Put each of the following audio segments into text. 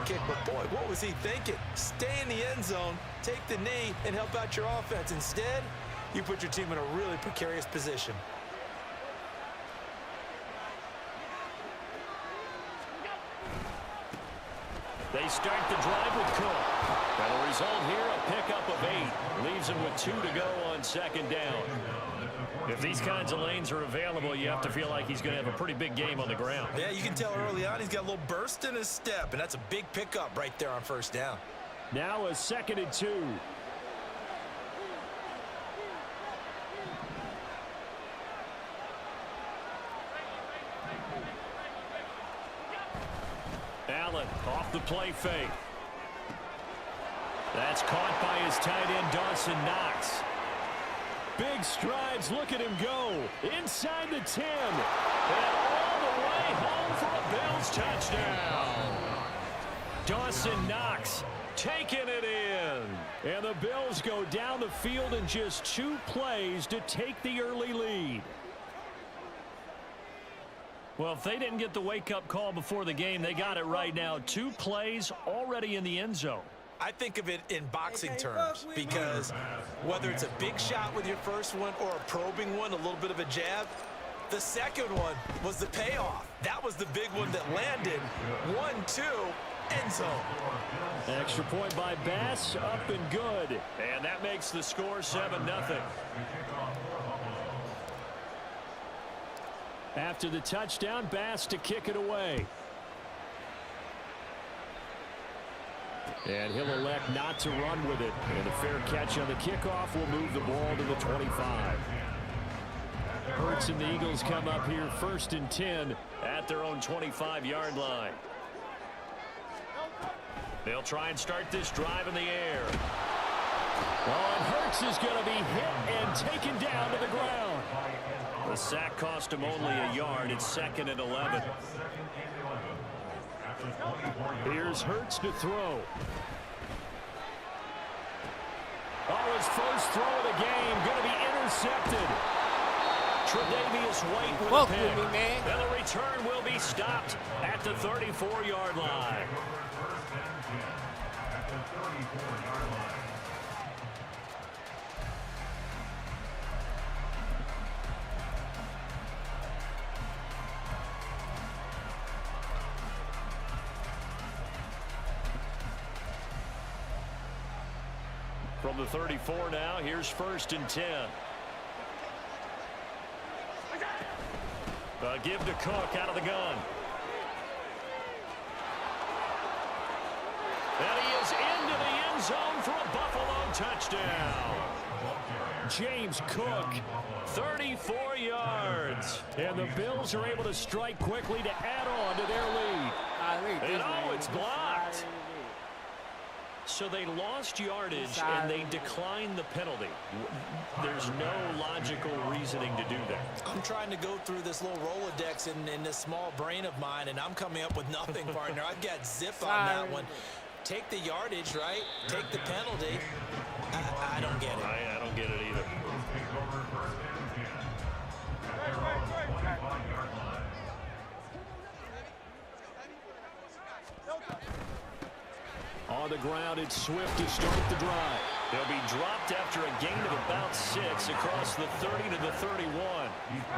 kick, but boy, what was he thinking? Stay in the end zone, take the knee, and help out your offense. Instead, you put your team in a really precarious position. They start the drive with Cook. And the result here, a pickup of 8. Leaves him with 2 to go on second down. If these kinds of lanes are available, you have to feel like he's going to have a pretty big game on the ground. Yeah, you can tell early on he's got a little burst in his step, and that's a big pickup right there on first down. Now a 2nd and 2. Allen off the play fake. That's caught by his tight end, Dawson Knox. Big strides, look at him go. Inside the 10. And all the way home for a Bills touchdown. Dawson Knox taking it in. And the Bills go down the field in just 2 plays to take the early lead. Well, if they didn't get the wake-up call before the game, they got it right now. 2 plays already in the end zone. I think of it in boxing terms because whether it's a big shot with your first one or a probing one, a little bit of a jab, the second one was the payoff. That was the big one that landed. 1-2, end zone. Extra point by Bass, up and good. And that makes the score 7-0. After the touchdown, Bass to kick it away. And he'll elect not to run with it. And a fair catch on the kickoff will move the ball to the 25. Hurts and the Eagles come up here 1st and 10 at their own 25-yard line. They'll try and start this drive in the air. Oh, and Hurts is going to be hit and taken down to the ground. The sack cost him only a yard. It's 2nd and 11. Here's Hurts to throw. Oh, his first throw of the game going to be intercepted. Tre'Davious White with a pick. And the return will be stopped at the 34-yard line. From the 34 now, here's 1st and 10. Give to Cook out of the gun. And he is into the end zone for a Buffalo touchdown. James Cook, 34 yards. And the Bills are able to strike quickly to add on to their lead. And oh, it's blocked. So they lost yardage and they declined the penalty. There's no logical reasoning to do that. I'm trying to go through this little Rolodex in this small brain of mine, and I'm coming up with nothing, partner. I've got zip on that one. Take the yardage, right? Take the penalty. I don't get it. I don't get it either. On the ground, it's Swift to start the drive. He'll be dropped after a gain of about 6 across the 30 to the 31.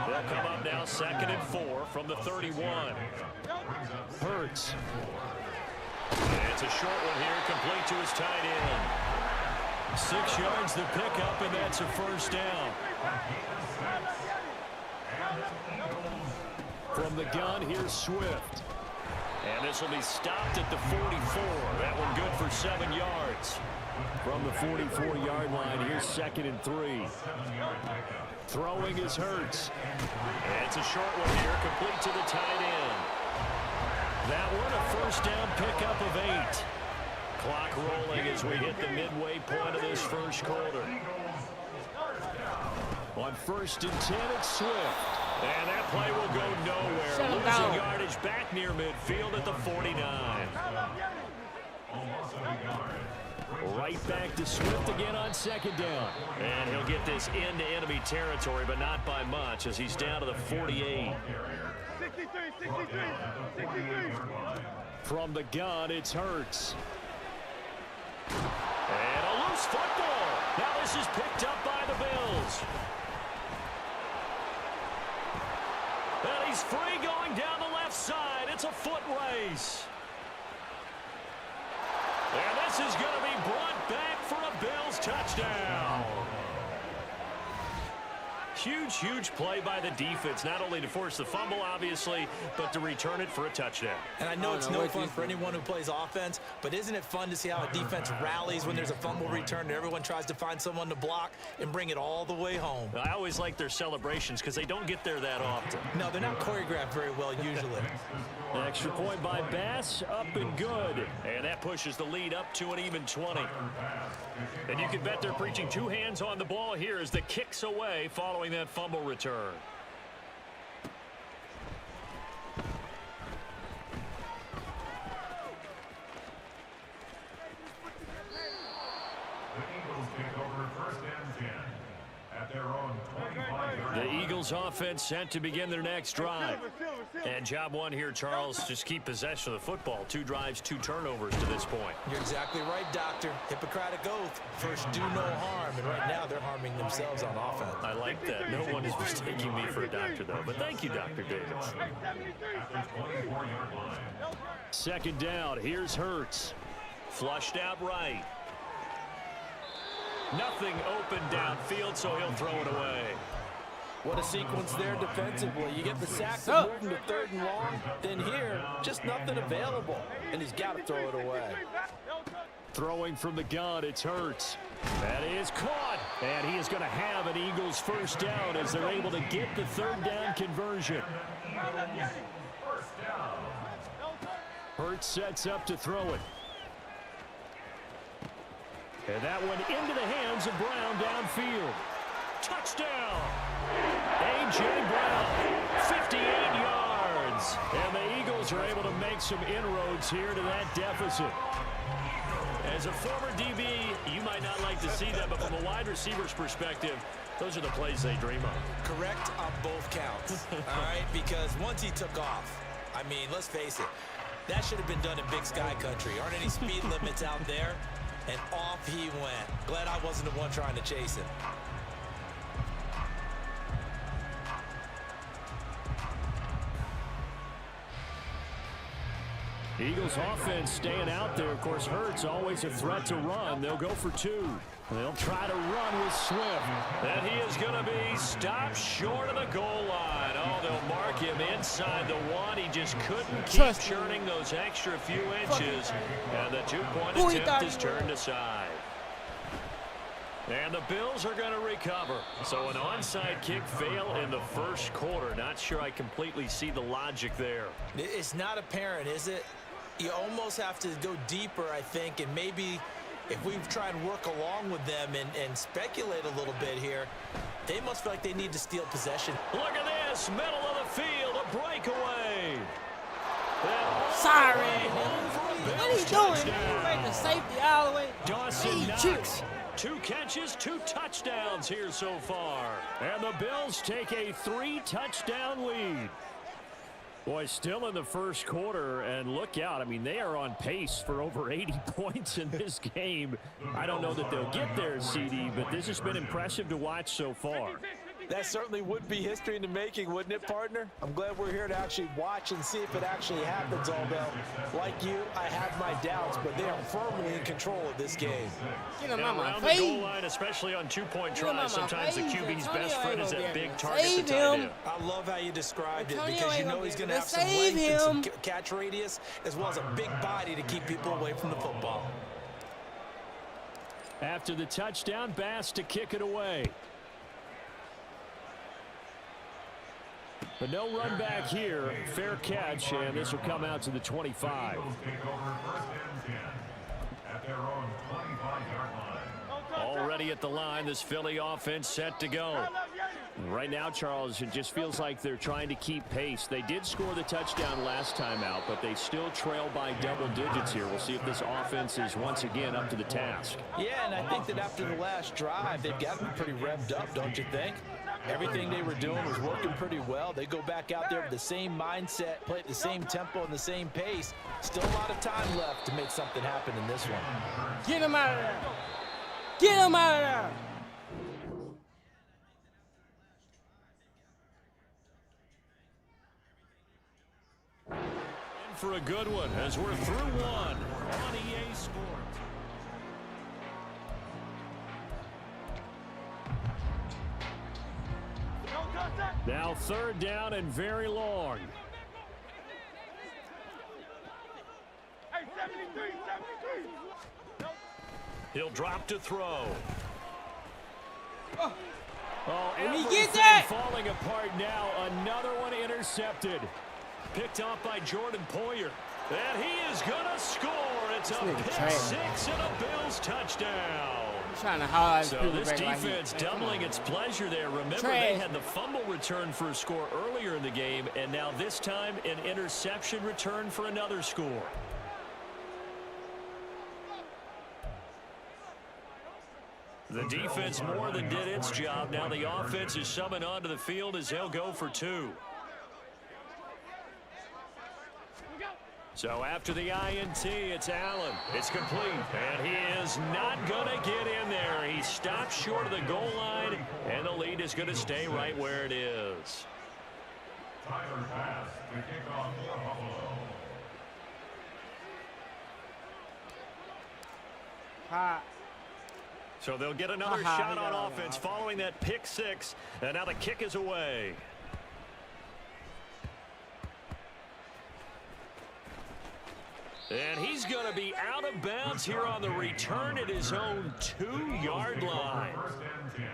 They'll come up now 2nd and 4 from the 31. Hurts. And it's a short one here, complete to his tight end. 6 yards the pickup, and that's a first down. From the gun, here's Swift. And this will be stopped at the 44. That one good for 7 yards. From the 44-yard line, here's 2nd and 3. Throwing is Hurts. And it's a short one here, complete to the tight end. That one a first down pickup of 8. Clock rolling as we hit the midway point of this first quarter. On 1st and 10, it's Swift. And that play will go nowhere. Losing yardage back near midfield at the 49. Right back to Swift again on 2nd down. And he'll get this into enemy territory, but not by much as he's down to the 48. From the gun, it's Hurts. And a loose football. Now this is picked up by the Bills. And he's free going down the left side. It's a foot race. And this is going to be brought back for a Bills touchdown. Huge play by the defense, not only to force the fumble, obviously, but to return it for a touchdown. And I know it's no fun for anyone who plays offense, but isn't it fun to see how a defense rallies when there's a fumble return and everyone tries to find someone to block and bring it all the way home? I always like their celebrations because they don't get there that often. No, they're not choreographed very well usually. An extra point by Bass, up and good. And that pushes the lead up to an even 20. And you can bet they're preaching two hands on the ball here as the kick's away following that fumble return. The Eagles offense set to begin their next drive. And job one here, Charles, just keep possession of the football. 2 drives, 2 turnovers to this point. You're exactly right, Doctor. Hippocratic oath. First, do no harm. And right now, they're harming themselves on offense. I like that. No one is mistaking me for a doctor, though. But thank you, Dr. Davis. Second down. Here's Hurts. Flushed out right. Nothing open downfield, so he'll throw it away. What a sequence there defensively. You get the sack to move him to 3rd and long. Then here, just nothing available. And he's got to throw it away. Throwing from the gun, it's Hurts. That is caught. And he is going to have an Eagles first down as they're able to get the 3rd down conversion. Hurts sets up to throw it. And that one into the hands of Brown downfield. Touchdown! A.J. Brown, 58 yards. And the Eagles are able to make some inroads here to that deficit. As a former DB, you might not like to see that, but from a wide receiver's perspective, those are the plays they dream of. Correct on both counts, all right? Because once he took off, I mean, let's face it, that should have been done in Big Sky Country. Aren't any speed limits out there? And off he went. Glad I wasn't the one trying to chase him. Eagles offense staying out there. Of course, Hurts always a threat to run. They'll go for 2. They'll try to run with Swift. And he is going to be stopped short of the goal line. Oh, they'll mark him inside the 1. He just couldn't keep churning those extra few inches. And the 2-point attempt is turned aside. And the Bills are going to recover. So an onside kick fail in the first quarter. Not sure I completely see the logic there. It's not apparent, is it? You almost have to go deeper, I think, and maybe if we try and work along with them and speculate a little bit here, they must feel like they need to steal possession. Look at this, middle of the field, a breakaway. Sorry, what are you doing? You making the safety all the way? Dawson Knox. 2 catches, 2 touchdowns here so far. And the Bills take a 3-touchdown lead. Boy, still in the first quarter, and look out. I mean, they are on pace for over 80 points in this game. I don't know that they'll get there, CD, but this has been impressive to watch so far. That certainly would be history in the making, wouldn't it, partner? I'm glad we're here to actually watch and see if it actually happens, although, like you, I have my doubts, but they are firmly in control of this game. Get him on my around face. the goal line, especially on 2-point tries, sometimes the QB's best friend is that big target Save to tight him. end. I love how you described it Antonio because you ain't know gonna he's be going to able have to some save length and some him. catch radius, as well as a big body to keep people away from the football. After the touchdown, Bass to kick it away. But no run back here. Fair catch, and this will come out to the 25. Already at the line, this Philly offense set to go. Right now, Charles, it just feels like they're trying to keep pace. They did score the touchdown last time out, but they still trail by double digits here. We'll see if this offense is once again up to the task. Yeah, and I think that after the last drive, they've got to be pretty revved up, don't you think? Everything they were doing was working pretty well. They go back out there with the same mindset, play at the same tempo and the same pace. Still a lot of time left to make something happen in this one. Get him out of there. Get him out of there. In for a good one as we're through one on EA Sports. Now 3rd down and very long. Hey, 73. He'll drop to throw. Let me everything get that! falling apart now. Another one intercepted. Picked off by Jordan Poyer. And he is going to score. It's a pick six and a Bills touchdown. Trying to highlight So this defense doubling its pleasure there. Remember, they had the fumble return for a score earlier in the game, and now this time an interception return for another score. The defense more than did its job. Now the offense is summoned onto the field as they'll go for 2. So after the INT, it's Allen. It's complete, and he is not going to get in there. He stops short of the goal line, and the lead is going to stay right where it is. Tyler pass to kick off for Buffalo. So they'll get another shot on offense following that pick six, and now the kick is away. And he's going to be out of bounds here on the return at his own 2-yard line.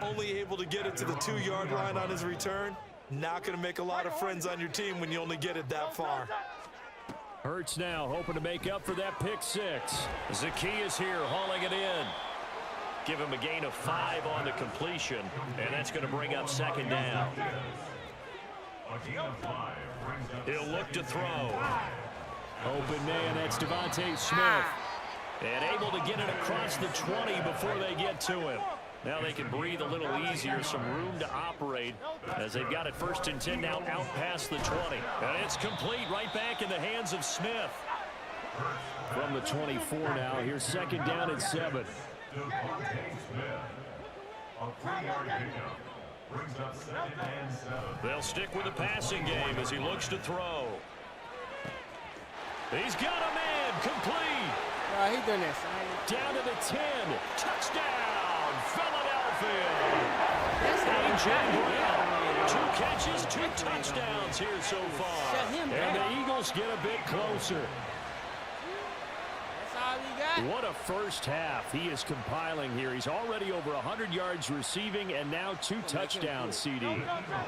Only able to get it to the 2-yard line on his return. Not going to make a lot of friends on your team when you only get it that far. Hurts now hoping to make up for that pick six. Zacchaeus here hauling it in. Give him a gain of 5 on the completion, and that's going to bring up 2nd down. He'll look to throw. Open man, that's Devontae Smith. And able to get it across the 20 before they get to him. Now they can breathe a little easier, some room to operate as they've got it 1st and 10 now out past the 20. And it's complete right back in the hands of Smith. From the 24 now, here's 2nd down and 7. They'll stick with the passing game as he looks to throw. He's got a man, complete. He done this. Down to the 10. Touchdown, Philadelphia. A.J. Brown. 2 catches, 2 touchdowns here so far. Shut him and down. the Eagles get a bit closer. That's all he got. What a first half he is compiling here. He's already over 100 yards receiving and now 2 touchdowns, CD.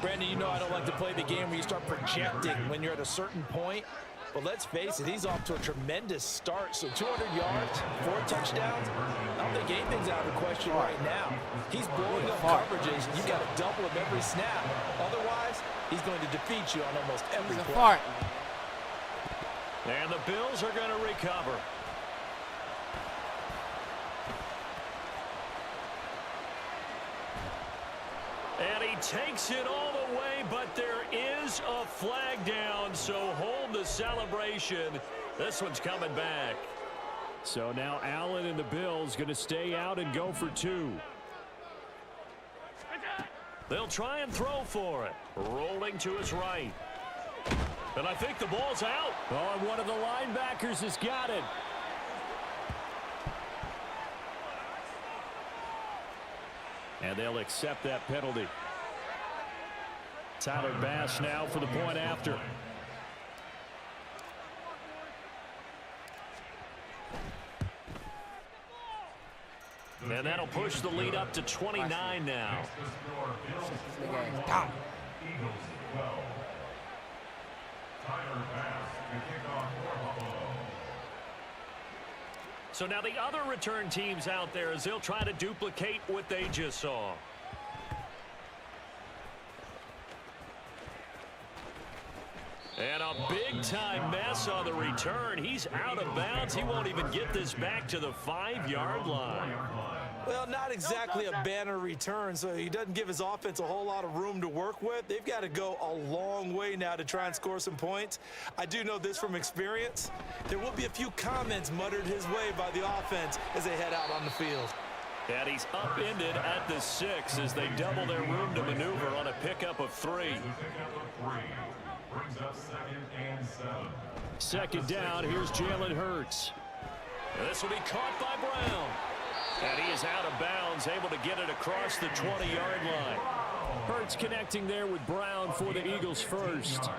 Brandon, you know I don't like to play the game where you start projecting when you're at a certain point. But let's face it, he's off to a tremendous start. So 200 yards, 4 touchdowns. I don't think anything's out of the question right now. He's blowing up coverages. You got to double him every snap. Otherwise, he's going to defeat you on almost every play. Fart. And the Bills are going to recover. And he takes it all the way, but there is a flag down, so hold the celebration. This one's coming back. So now Allen and the Bills going to stay out and go for 2. They'll try and throw for it. Rolling to his right. And I think the ball's out. Oh, and one of the linebackers has got it. And they'll accept that penalty. Tyler Bass now for the point after. And that'll push the lead up to 29 now. Stop. So now the other return teams out there as they'll try to duplicate what they just saw. And a big-time mess on the return. He's out of bounds. He won't even get this back to the 5-yard line. Well, not exactly a banner return, so he doesn't give his offense a whole lot of room to work with. They've got to go a long way now to try and score some points. I do know this from experience. There will be a few comments muttered his way by the offense as they head out on the field. And he's upended at the 6 as they double their room to maneuver on a pickup of 3. Brings up 2nd and 7. Second down, here's Jalen Hurts. This will be caught by Brown. And he is out of bounds, able to get it across the 20-yard line. Hurts connecting there with Brown for the Eagles first.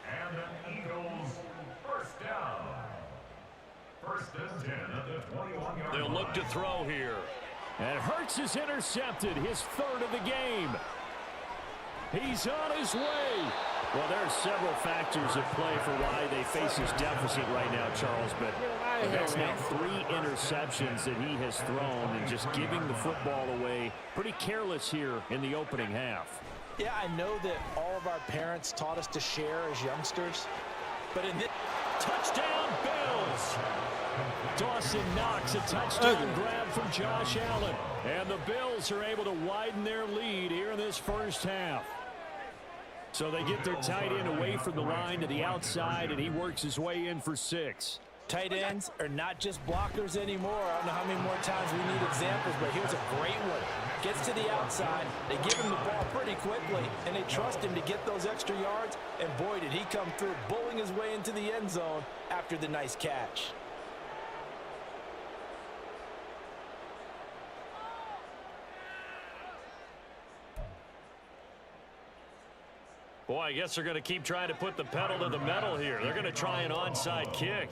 And the Eagles first down. First and 10 at the 21-yard line. They'll look to throw here. And Hurts is intercepted, his 3rd of the game. He's on his way. Well, there are several factors at play for why they face this deficit right now, Charles, but that's now 3 interceptions that he has thrown and just giving the football away pretty careless here in the opening half. Yeah, I know that all of our parents taught us to share as youngsters, but in this Touchdown, Bills! Dawson Knox, a touchdown grab from Josh Allen. And the Bills are able to widen their lead here in this first half. So they get their tight end away from the line to the outside, and he works his way in for 6. tight ends are not just blockers anymore. I don't know how many more times we need examples, but here's a great one. Gets to the outside, they give him the ball pretty quickly, and they trust him to get those extra yards, and boy, did he come through, bowling his way into the end zone after the nice catch. Boy, I guess they're going to keep trying to put the pedal to the metal here. They're going to try an onside kick.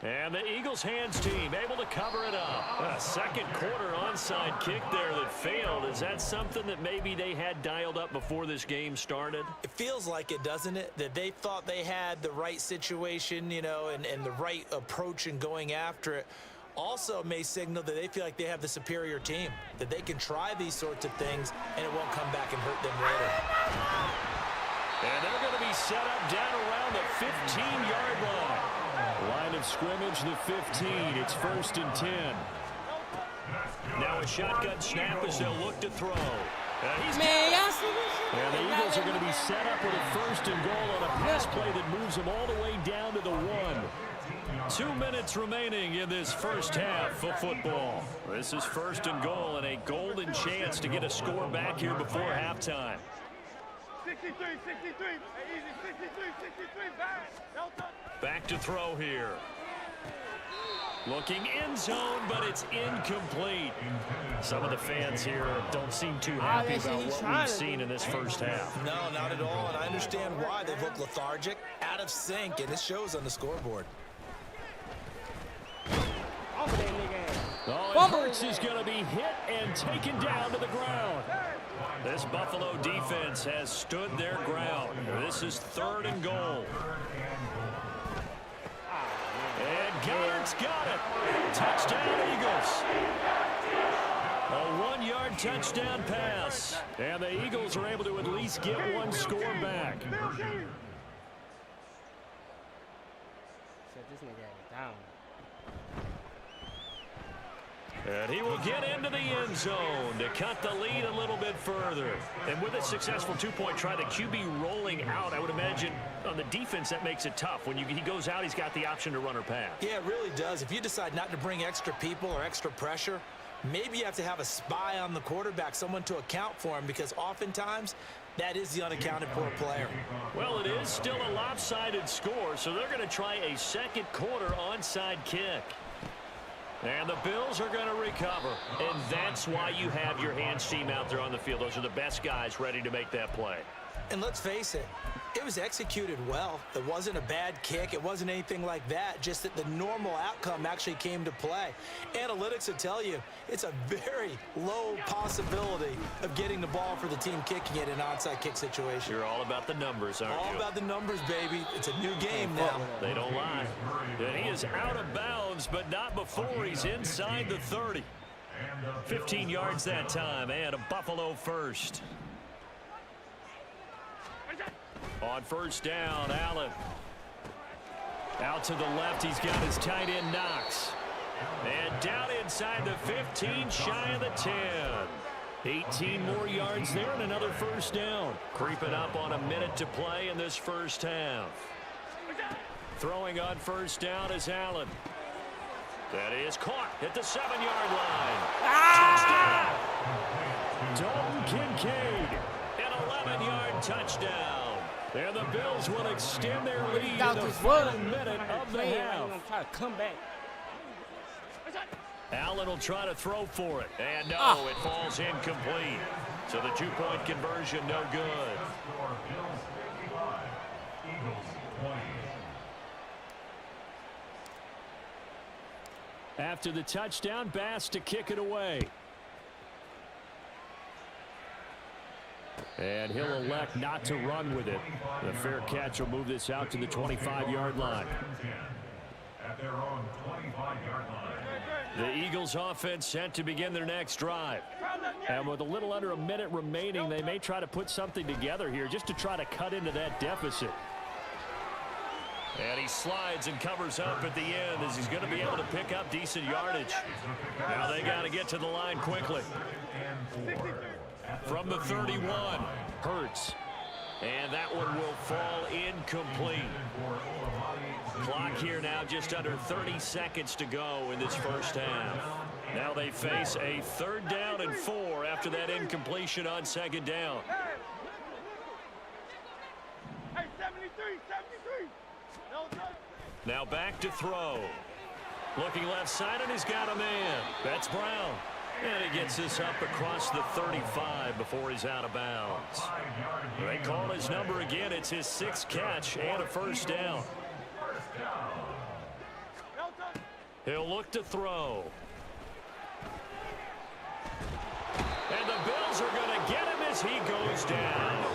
And the Eagles hands team able to cover it up. A second quarter onside kick there that failed. Is that something that maybe they had dialed up before this game started? It feels like it, doesn't it? That they thought they had the right situation, you know, and the right approach in going after it. Also may signal that they feel like they have the superior team, that they can try these sorts of things and it won't come back and hurt them later. And they're going to be set up down around the 15-yard line. Line of scrimmage, the 15. It's 1st and 10. Now a shotgun snap as they'll look to throw. Man, y'all see this shit? And the Eagles are going to be set up with a 1st and goal on a pass play that moves them all the way down to the 1. 2 minutes remaining in this first half of football. This is 1st and goal and a golden chance to get a score back here before halftime. 63, 63. Easy, 63, 63. Back. Back to throw here. Looking end zone, but it's incomplete. Some of the fans here don't seem too happy about what we've seen in this first half. No, not at all, and I understand why. They've looked lethargic, out of sync, and it shows on the scoreboard. Oh, and Hurts is going to be hit and taken down to the ground. This Buffalo defense has stood their ground. This is 3rd and goal. And Goddard's got it. Touchdown, Eagles. A 1-yard touchdown pass. And the Eagles are able to at least get one score back. Shut this nigga down. And he will get into the end zone to cut the lead a little bit further. And with a successful 2-point try, the QB rolling out, I would imagine on the defense that makes it tough. When he goes out, he's got the option to run or pass. Yeah, it really does. If you decide not to bring extra people or extra pressure, maybe you have to have a spy on the quarterback, someone to account for him, because oftentimes that is the unaccounted for player. Well, it is still a lopsided score, so they're going to try a second quarter onside kick. And the Bills are going to recover. And that's why you have your hands team out there on the field. Those are the best guys ready to make that play. And let's face it, it was executed well. It wasn't a bad kick. It wasn't anything like that, just that the normal outcome actually came to play. Analytics will tell you it's a very low possibility of getting the ball for the team kicking it in an onside kick situation. You're all about the numbers, aren't you? All about the numbers, baby. It's a new game now. They don't lie. And he is out of bounds, but not before he's inside the 30. 15 yards that time, and a Buffalo first. On 1st down, Allen. Out to the left, he's got his tight end Knox. And down inside the 15, shy of the 10. 18 more yards there and another first down. Creeping up on a minute to play in this first half. Throwing on first down is Allen. That is caught at the 7-yard line. Touchdown! Dalton Kincaid, an 11-yard touchdown. And the Bills will extend their lead in the final minute of the half. I'm gonna try to come back. Allen will try to throw for it. And no, it falls incomplete. So the 2-point conversion no good. After the touchdown, Bass to kick it away. And he'll elect not to run with it. The fair catch will move this out to the 25-yard line. At their own 25-yard line. The Eagles offense set to begin their next drive. And with a little under a minute remaining, they may try to put something together here just to try to cut into that deficit. And he slides and covers up at the end as he's going to be able to pick up decent yardage. Now they got to get to the line quickly. From the 31, Hurts. And that one will fall incomplete. Clock here now just under 30 seconds to go in this first half. Now they face a 3rd down and 4 after that incompletion on 2nd down. Hey, 73, 73. Now back to throw. Looking left side, and he's got a man. That's Brown. And he gets this up across the 35 before he's out of bounds. They call his number again. It's his 6th catch and a first down. He'll look to throw. And the Bills are going to get him as he goes down.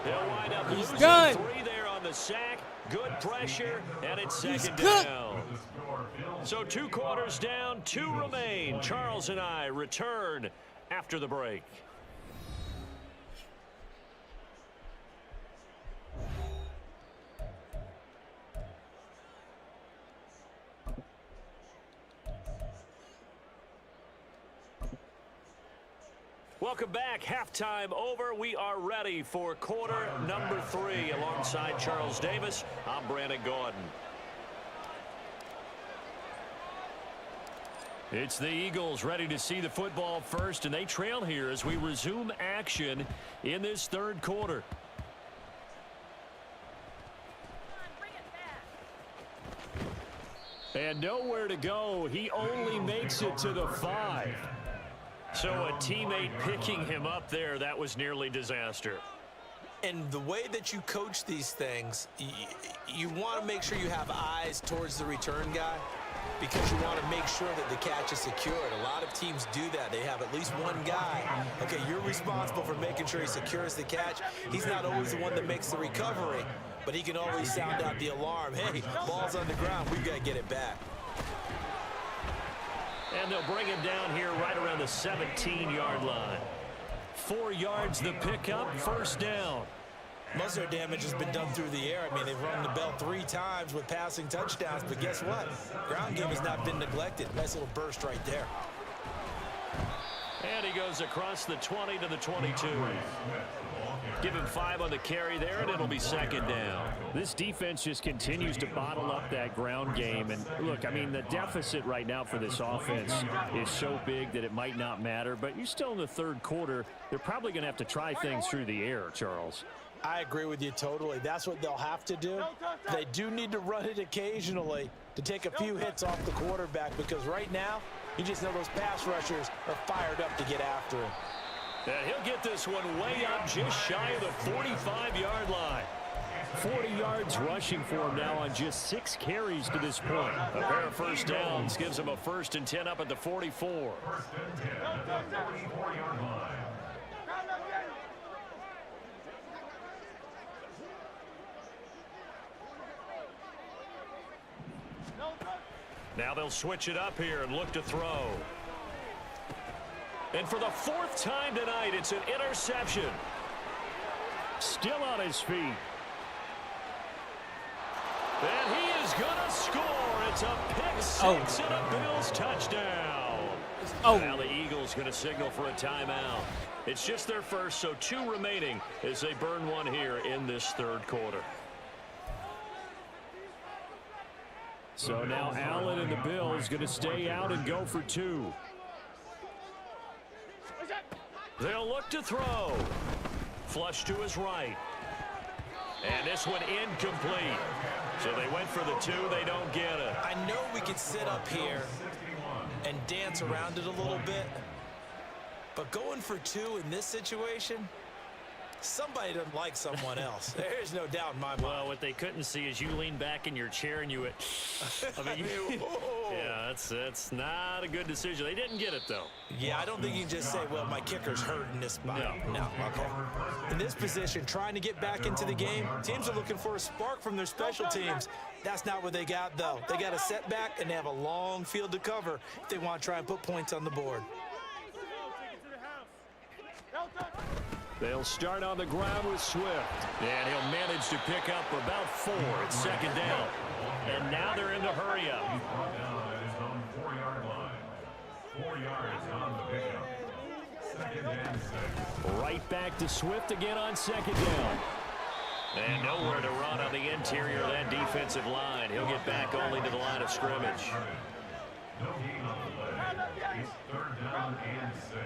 He'll wind up losing 3 there on the sack. Good pressure, and it's 2nd down. So 2 quarters down, 2 remain. Charles and I return after the break. Welcome back. Halftime over. We are ready for quarter number 3. Alongside Charles Davis, I'm Brandon Gordon. It's the Eagles ready to see the football first, and they trail here as we resume action in this 3rd quarter. And nowhere to go. He only makes it to the 5. So a teammate picking him up there, that was nearly disaster. And the way that you coach these things, you want to make sure you have eyes towards the return guy because you want to make sure that the catch is secured. A lot of teams do that. They have at least one guy. Okay, you're responsible for making sure he secures the catch. He's not always the one that makes the recovery, but he can always sound out the alarm. Hey, ball's on the ground. We've got to get it back. And they'll bring him down here right around the 17-yard line. 4 yards the pickup, first down. Most of their damage has been done through the air. I mean, they've rung the bell 3 times with passing touchdowns, but guess what? Ground game has not been neglected. Nice little burst right there. And he goes across the 20 to the 22. Give him 5 on the carry there, and it'll be 2nd down. This defense just continues to bottle up that ground game. And look, I mean, the deficit right now for this offense is so big that it might not matter. But you're still in the 3rd quarter. They're probably going to have to try things through the air, Charles. I agree with you totally. That's what they'll have to do. They do need to run it occasionally to take a few hits off the quarterback because right now, you just know those pass rushers are fired up to get after him. And he'll get this one way up just shy of the 45-yard line. 40 yards rushing for him now on just 6 carries to this point. A pair of first downs gives him a 1st and 10 up at the 44. 1st and 10 at the 44-yard line. Now they'll switch it up here and look to throw. And for the 4th time tonight, it's an interception. Still on his feet. And he is going to score. It's a pick six and a Bills touchdown. Now the Eagles going to signal for a timeout. It's just their first, so 2 remaining as they burn one here in this third quarter. So now Allen and the Bills going to stay out and go for 2. They'll look to throw. Flush to his right. And this one incomplete. So they went for the 2. They don't get it. I know we could sit up here and dance around it a little bit, but going for 2 in this situation, somebody doesn't like someone else. There's no doubt in my mind. Well, what they couldn't see is you lean back in your chair and you went, I mean, yeah, that's not a good decision. They didn't get it, though. Yeah, I don't think you can just say, well, my kicker's hurt in this spot. No, okay. In this position, trying to get back into the game, teams are looking for a spark from their special teams. That's not what they got, though. They got a setback, and they have a long field to cover if they want to try and put points on the board. They'll start on the ground with Swift. And he'll manage to pick up about 4. It's second down. And now they're in the hurry up. Right back to Swift again on second down. And nowhere to run on the interior of that defensive line. He'll get back only to the line of scrimmage. Third down and 6.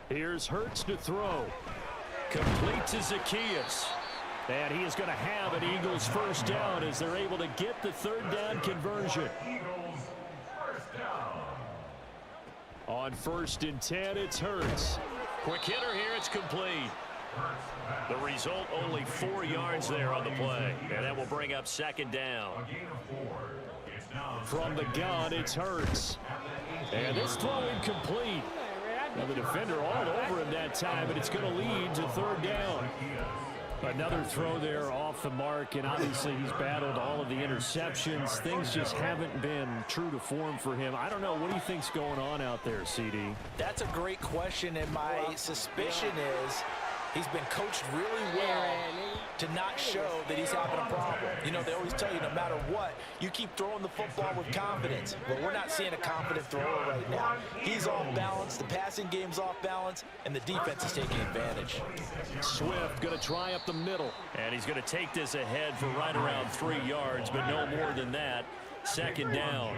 Here's Hurts to throw. Complete to Zacchaeus. And he is going to have an Eagles first down as they're able to get the third down conversion. Eagles first down. On 1st and 10, it's Hurts. Quick hitter here, it's complete. The result, only 4 yards there on the play. And that will bring up second down. A gain of 4. It's now From the gun, it's Hurts. And this throw incomplete. Now the defender all over him that time, but it's going to lead to third down. Another throw there off the mark, and obviously he's battled all of the interceptions. Things just haven't been true to form for him. I don't know. What do you think's going on out there, CD? That's a great question, and my suspicion is he's been coached really well to not show that he's having a problem. You know, they always tell you no matter what, you keep throwing the football with confidence. Well, we're not seeing a confident thrower right now. He's off balance, the passing game's off balance, and the defense is taking advantage. Swift going to try up the middle, and he's going to take this ahead for right around 3 yards, but no more than that. Second down.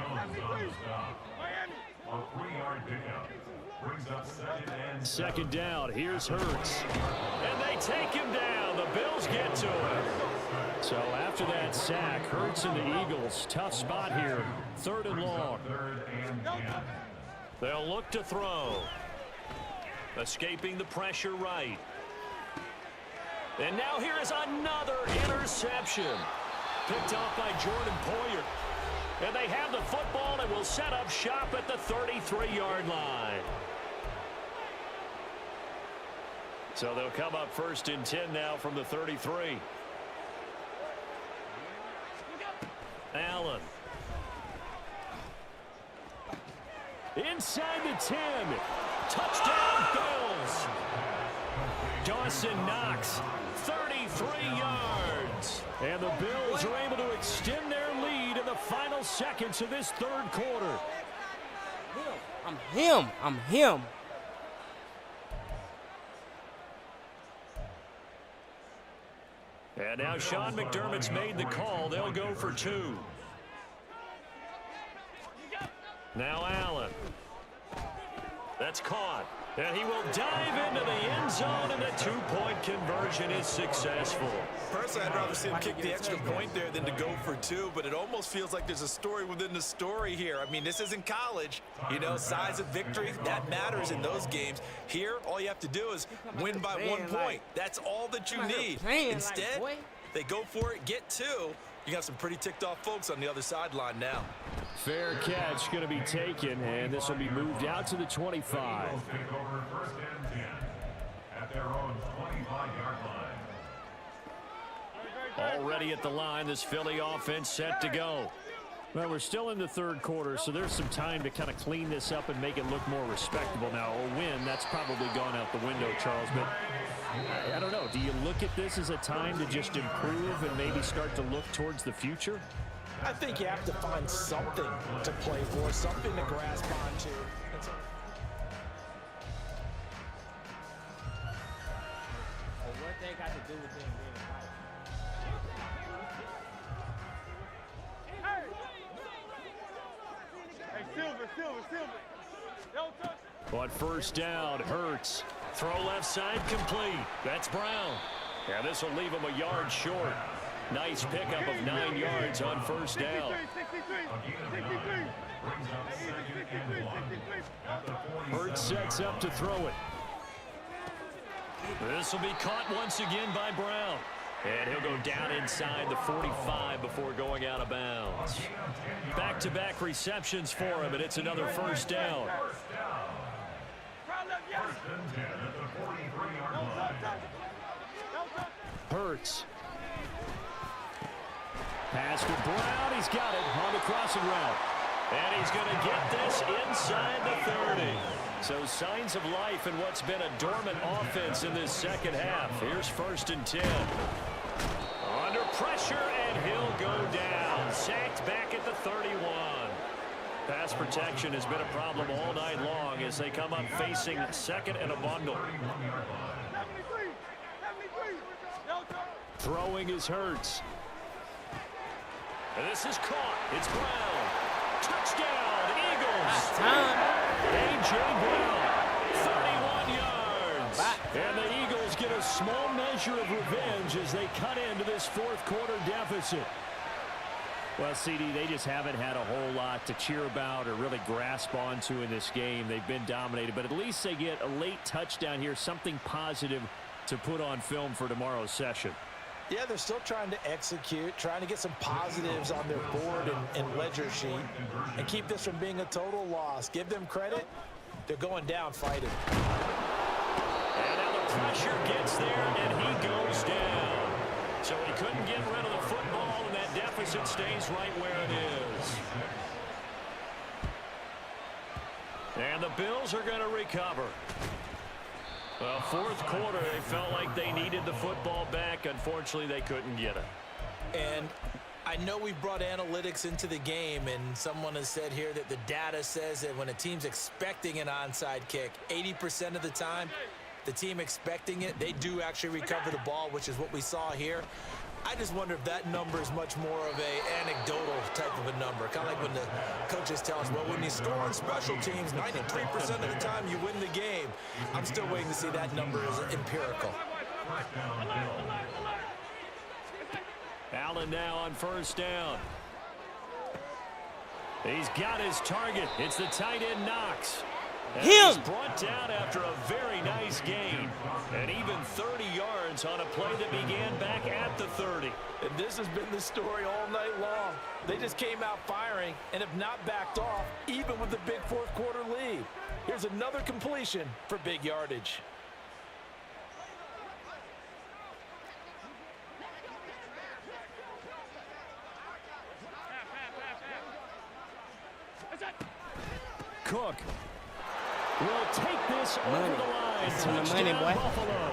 a 3-yard pickup. Brings up second down. Here's Hurts. And they take him down. The Bills get to him. So after that sack, Hurts and the Eagles, tough spot here. 3rd and long. They'll look to throw. Escaping the pressure right. And now here is another interception. Picked off by Jordan Poyer. And they have the football and will set up shop at the 33-yard line. So they'll come up 1st and 10 now from the 33. Allen. Inside the 10. Touchdown Bills. Dawson Knox, 33 yards. And the Bills are able to extend their lead in the final seconds of this 3rd quarter. I'm him. And now Sean McDermott's made the call. They'll go for 2. Now Allen. That's caught. And he will dive into the end zone, and the 2-point conversion is successful. Personally, I'd rather see him kick the extra point there than to go for 2, but it almost feels like there's a story within the story here. I mean, this isn't college. You know, size of victory, that matters in those games. Here, all you have to do is win by 1 point. That's all that you need. Instead, they go for it, get 2. You got some pretty ticked off folks on the other sideline now. Fair catch going to be taken, and this will be moved out to the 25. Take over 1st and 10 at their own 25-yard line. Already at the line, this Philly offense set to go. Well, we're still in the 3rd quarter, so there's some time to kind of clean this up and make it look more respectable now. A win, that's probably gone out the window, Charles, but I don't know. go. Do you look at this as a time to just improve and maybe start to look towards the future? I think you have to find something to play for, something to grasp onto. What they got to do with them being right? Hey, Silver. Don't touch. On first down, Hurts. Throw left side complete. That's Brown. Yeah, this will leave him a yard short. Nice pickup of 9 yards on first down. 63. Hurts sets up to throw it. This will be caught once again by Brown. And he'll go down inside the 45 before going out of bounds. Back-to-back receptions for him, and it's another first down. Hurts. Pass to Brown. He's got it on the crossing route. And he's going to get this inside the 30. So signs of life in what's been a dormant offense in this second half. Here's 1st and 10. Under pressure, and he'll go down. Sacked back at the 31. Pass protection has been a problem all night long as they come up facing second and a bundle. 73. Throwing is Hurts. And this is caught. It's Brown. Touchdown, Eagles. A.J. Brown, 31 yards. And the Eagles get a small measure of revenge as they cut into this fourth quarter deficit. Well, CD, they just haven't had a whole lot to cheer about or really grasp onto in this game. They've been dominated, but at least they get a late touchdown here, something positive to put on film for tomorrow's session. Yeah, they're still trying to execute, trying to get some positives on their board and ledger sheet and keep this from being a total loss. Give them credit. They're going down fighting. And now the pressure gets there, and he goes down. So he couldn't get rid of the football, and that deficit stays right where it is. And the Bills are going to recover. Well, fourth quarter, they felt like they needed the football back. Unfortunately, they couldn't get it. And I know we brought analytics into the game, and someone has said here that the data says that when a team's expecting an onside kick, 80% of the time, the team expecting it, they do actually recover the ball, which is what we saw here. I just wonder if that number is much more of a anecdotal type of a number. Kind of like when the coaches tell us, well, when you score on special teams, 93% of the time you win the game. I'm still waiting to see that number is empirical. Allen now on first down. He's got his target. It's the tight end Knox. He's brought down after a very nice gain. And even 30 yards on a play that began back at the 30. And this has been the story all night long. They just came out firing and have not backed off, even with the big fourth quarter lead. Here's another completion for big yardage. Cook will take this over the line. Touchdown, Buffalo.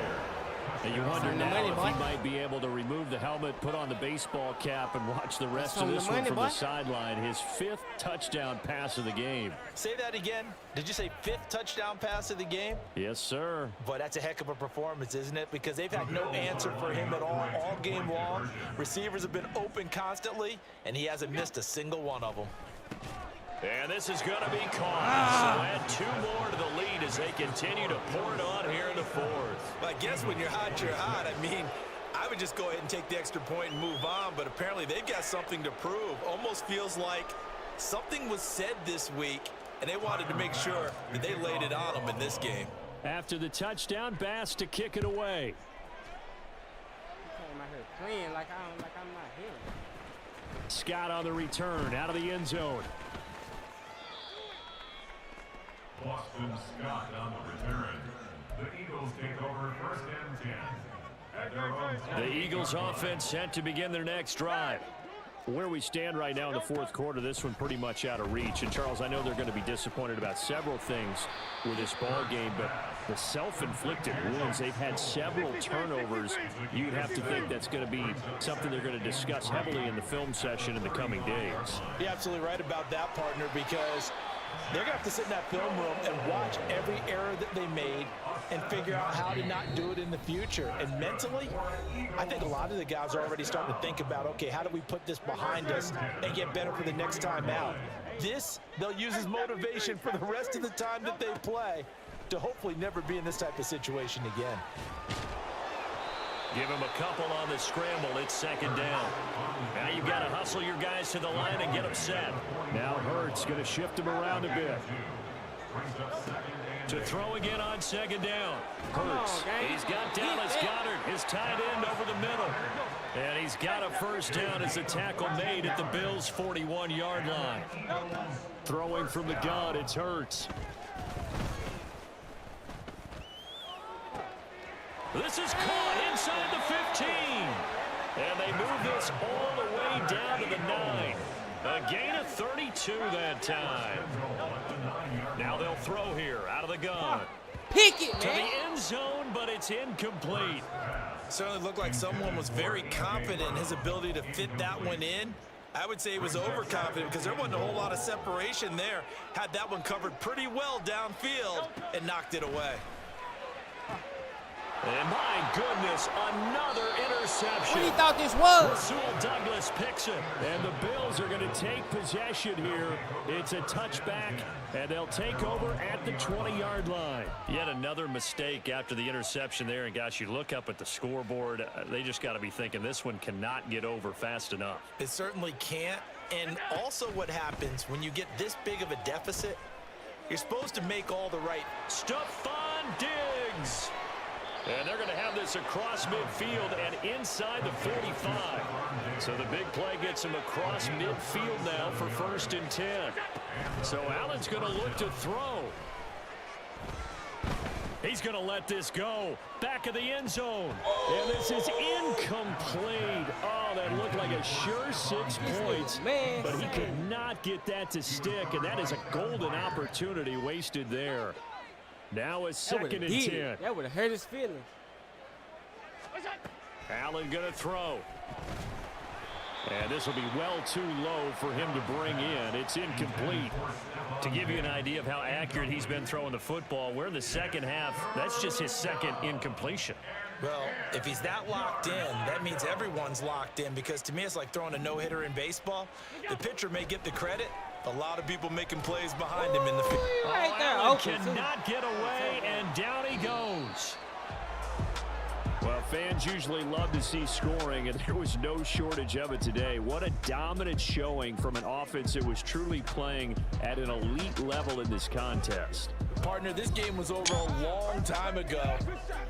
And you wonder now if he might be able to remove the helmet, put on the baseball cap, and watch the rest of this one from the sideline. His 5th touchdown pass of the game. Say that again. Did you say 5th touchdown pass of the game? Yes, sir. But that's a heck of a performance, isn't it? Because they've had no answer for him at all game long. Receivers have been open constantly, and he hasn't missed a single one of them. And this is going to be caught. So add 2 more to the lead as they continue to pour it on here in the fourth. Well, I guess when you're hot, you're hot. I mean, I would just go ahead and take the extra point and move on, but apparently they've got something to prove. Almost feels like something was said this week, and they wanted to make sure that they laid it on them in this game. After the touchdown, Bass to kick it away. I'm out here playing like I'm not here. Scott on the return, out of the end zone. Boston Scott on the return. The Eagles take over 1st and 10. At their own The Eagles offense set to begin their next drive. Where we stand right now in the fourth quarter, this one pretty much out of reach. And, Charles, I know they're going to be disappointed about several things with this ball game, but the self-inflicted wounds, they've had several turnovers. You'd have to think that's going to be something they're going to discuss heavily in the film session in the coming days. You're absolutely right about that, partner, because they're going to have to sit in that film room and watch every error that they made and figure out how to not do it in the future. And mentally, I think a lot of the guys are already starting to think about, okay, how do we put this behind us and get better for the next time out? This, they'll use as motivation for the rest of the time that they play to hopefully never be in this type of situation again. Give him a couple on the scramble. It's second down. Now you've got to hustle your guys to the line and get them set. Now Hurts going to shift him around a bit. To throw again on second down. Hurts. He's got Dallas Goedert, his tight end, over the middle. And he's got a first down as the tackle made at the Bills' 41-yard line. Throwing from the gun, it's Hurts. This is caught inside the 15. And they move this all the way down to the 9. A gain of 32 that time. Now they'll throw here out of the gun. Pick it, To man. the end zone, but it's incomplete. Certainly looked like someone was very confident in his ability to fit that one in. I would say he was overconfident because there wasn't a whole lot of separation there. Had that one covered pretty well downfield and knocked it away. And my goodness, another interception. What do you thought this was? Rasul Douglas picks it. And the Bills are going to take possession here. It's a touchback, and they'll take over at the 20-yard line. Yet another mistake after the interception there. And, gosh, you look up at the scoreboard, they just got to be thinking this one cannot get over fast enough. It certainly can't. And also what happens when you get this big of a deficit, you're supposed to make all the right. Stephon Diggs. And they're going to have this across midfield and inside the 45. So the big play gets him across midfield now for 1st and 10. So Allen's going to look to throw. He's going to let this go. Back of the end zone. And this is incomplete. Oh, that looked like a sure 6 points. But he could not get that to stick. And that is a golden opportunity wasted there. Now it's 2nd and 10. That would have hurt his feelings. Allen going to throw. And this will be well too low for him to bring in. It's incomplete. To give you an idea of how accurate he's been throwing the football, we're in the second half. That's just his second incompletion. Well, if he's that locked in, that means everyone's locked in, because to me it's like throwing a no-hitter in baseball. The pitcher may get the credit. A lot of people making plays behind him in the field. Right there, Allen open, cannot get away, and down he goes. Well, fans usually love to see scoring, and there was no shortage of it today. What a dominant showing from an offense that was truly playing at an elite level in this contest. Partner, this game was over a long time ago,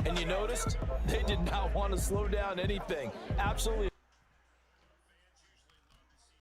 and you noticed they did not want to slow down anything. Absolutely.